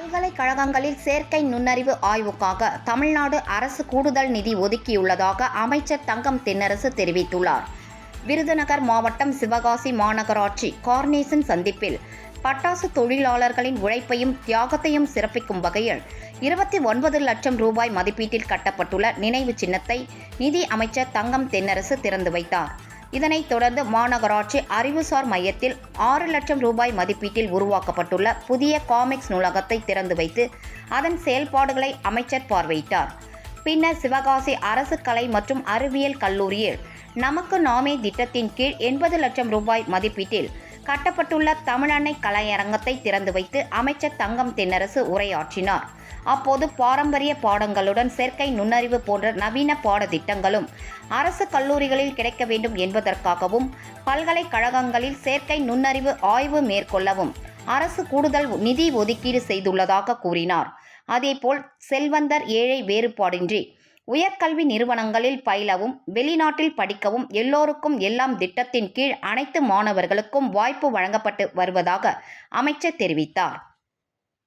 பல்கலைக்கழகங்களில் செயற்கை நுண்ணறிவு ஆய்வுக்காக தமிழ்நாடு அரசு கூடுதல் நிதி ஒதுக்கியுள்ளதாக அமைச்சர் தங்கம் தென்னரசு தெரிவித்துள்ளார். விருதுநகர் மாவட்டம் சிவகாசி மாநகராட்சி கார்னேசன் சந்திப்பில் பட்டாசு தொழிலாளர்களின் உழைப்பையும் தியாகத்தையும் சிறப்பிக்கும் வகையில் 29 லட்சம் ரூபாய் மதிப்பீட்டில் கட்டப்பட்டுள்ள நினைவு சின்னத்தை நிதி அமைச்சர் தங்கம் தென்னரசு திறந்து வைத்தார். இதனைத் தொடர்ந்து மாநகராட்சி அறிவுசார் மையத்தில் 6 லட்சம் ரூபாய் மதிப்பீட்டில் உருவாக்கப்பட்டுள்ள புதிய காமிக்ஸ் நூலகத்தை திறந்து வைத்து அதன் செயல்பாடுகளை அமைச்சர் பார்வையிட்டார். பின்னர் சிவகாசி அரசு கலை மற்றும் அறிவியல் கல்லூரியில் நமக்கு நாமே திட்டத்தின் கீழ் 80 லட்சம் ரூபாய் மதிப்பீட்டில் கட்டப்பட்டுள்ள தமிழன்னை கலையரங்கத்தை திறந்து வைத்து அமைச்சர் தங்கம் தென்னரசு உரையாற்றினார். அப்போது பாரம்பரிய பாடங்களுடன் செயற்கை நுண்ணறிவு போன்ற நவீன பாடத்திட்டங்களும் அரசு கல்லூரிகளில் கிடைக்க வேண்டும் என்பதற்காகவும் பல்கலைக்கழகங்களில் செயற்கை நுண்ணறிவு ஆய்வு மேற்கொள்ளவும் அரசு கூடுதல் நிதி ஒதுக்கீடு செய்துள்ளதாக கூறினார். அதேபோல் செல்வந்தர் ஏழை வேறுபாடின்றி உயர்கல்வி நிறுவனங்களில் பயிலவும் வெளிநாட்டில் படிக்கவும் எல்லோருக்கும் எல்லாம் திட்டத்தின் கீழ் அனைத்து மாணவர்களுக்கும் வாய்ப்பு வழங்கப்பட்டு வருவதாக அமைச்சர் தெரிவித்தார்.